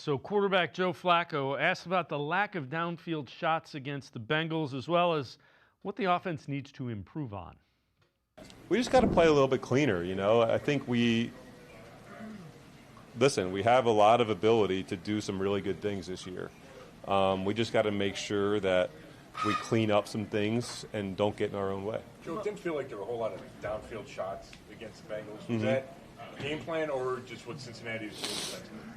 So quarterback Joe Flacco asked about the lack of downfield shots against the Bengals, as well as what the offense needs to improve on. We just got to play a little bit cleaner, I think we have a lot of ability to do some really good things this year. We just got to make sure that we clean up some things and don't get in our own way. Joe, it didn't feel like there were a whole lot of downfield shots against the Bengals. Was that a game plan or just what Cincinnati was doing?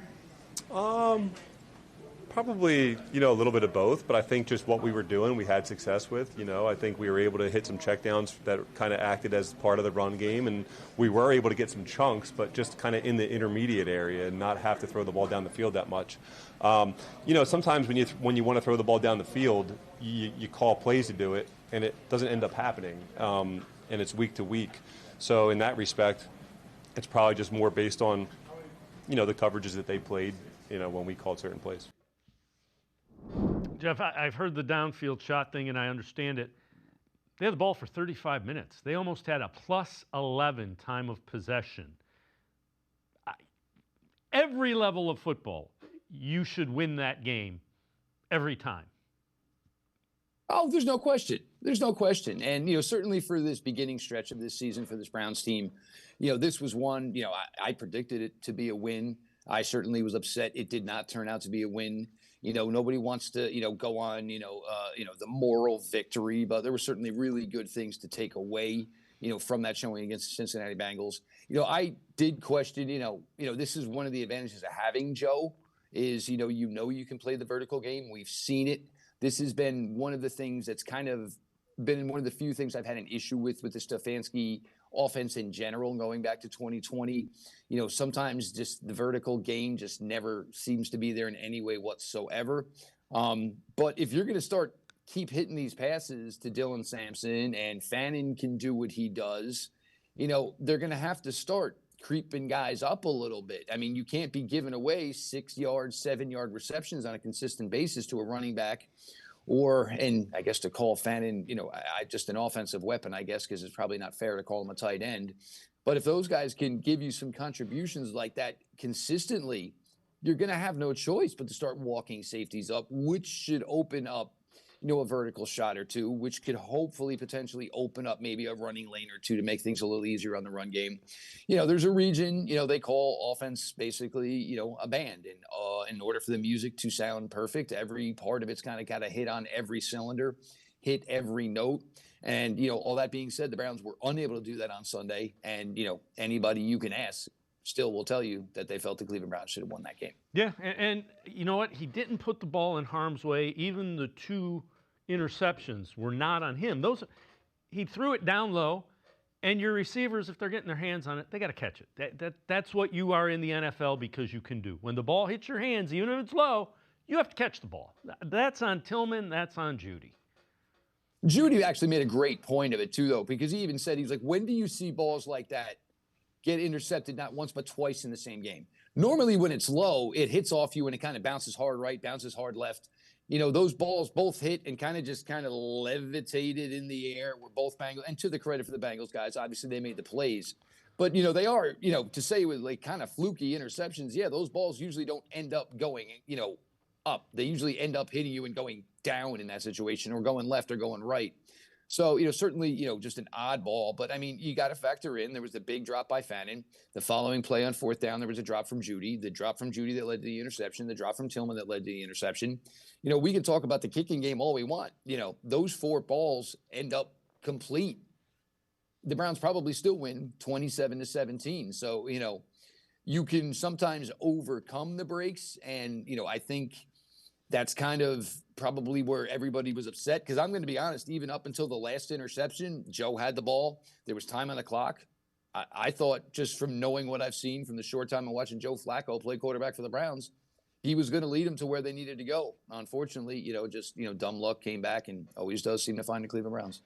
Probably, a little bit of both, but I think just what we were doing, we had success with. I think we were able to hit some checkdowns that kind of acted as part of the run game, and we were able to get some chunks, but just kind of in the intermediate area and not have to throw the ball down the field that much. Sometimes when you want to throw the ball down the field, you call plays to do it, and it doesn't end up happening, and it's week to week. So in that respect, it's probably just more based on, the coverages that they played, when we called certain plays. Jeff, I've heard the downfield shot thing, and I understand it. They had the ball for 35 minutes. They almost had a plus 11 time of possession. Every level of football, you should win that game every time. Oh, there's no question. There's no question. And, certainly for this beginning stretch of this season for this Browns team, this was one, I predicted it to be a win. I certainly was upset it did not turn out to be a win. Nobody wants to, go on, the moral victory, but there were certainly really good things to take away, from that showing against the Cincinnati Bengals. I did question, this is one of the advantages of having Joe is, you can play the vertical game. We've seen it. This has been one of the things that's kind of been one of the few things I've had an issue with the Stefanski offense in general, going back to 2020. Sometimes just the vertical game just never seems to be there in any way whatsoever. But if you're going to keep hitting these passes to Dylan Sampson and Fannin can do what he does, they're going to have to start creeping guys up a little bit. I mean, you can't be giving away 6-yard, 7-yard receptions on a consistent basis to a running back. And I guess to call Fannin, just an offensive weapon, I guess, because it's probably not fair to call him a tight end. But if those guys can give you some contributions like that consistently, you're going to have no choice but to start walking safeties up, which should open up, a vertical shot or two, which could hopefully potentially open up maybe a running lane or two to make things a little easier on the run game. There's a region, they call offense basically, a band. And in order for the music to sound perfect, every part of it's kind of got to hit on every cylinder, hit every note. And, all that being said, the Browns were unable to do that on Sunday. And, anybody you can ask still will tell you that they felt the Cleveland Browns should have won that game. Yeah, and you know what? He didn't put the ball in harm's way. Even the 2 interceptions were not on him. He threw it down low, and your receivers, if they're getting their hands on it, they got to catch it. That's what you are in the NFL because you can do. When the ball hits your hands, even if it's low, you have to catch the ball. That's on Tillman. That's on Judy. Judy actually made a great point of it, too, though, because he even said, he was like, when do you see balls like that get intercepted not once but twice in the same game? Normally when it's low, it hits off you and it kind of bounces hard right, bounces hard left. Those balls both hit and kind of levitated in the air. Were both Bengals. And to the credit for the Bengals guys, obviously they made the plays. But, they are, to say with like kind of fluky interceptions, yeah, those balls usually don't end up going, up. They usually end up hitting you and going down in that situation or going left or going right. So, certainly, just an odd ball. But, I mean, you got to factor in there was the big drop by Fannin. The following play on 4th down, there was a drop from Judy. The drop from Judy that led to the interception. The drop from Tillman that led to the interception. We can talk about the kicking game all we want. Those 4 balls end up complete. The Browns probably still win 27-17. So, you can sometimes overcome the breaks. And, I think that's kind of probably where everybody was upset. Because I'm going to be honest, even up until the last interception, Joe had the ball. There was time on the clock. I thought just from knowing what I've seen from the short time of watching Joe Flacco play quarterback for the Browns, he was going to lead them to where they needed to go. Unfortunately, dumb luck came back and always does seem to find the Cleveland Browns.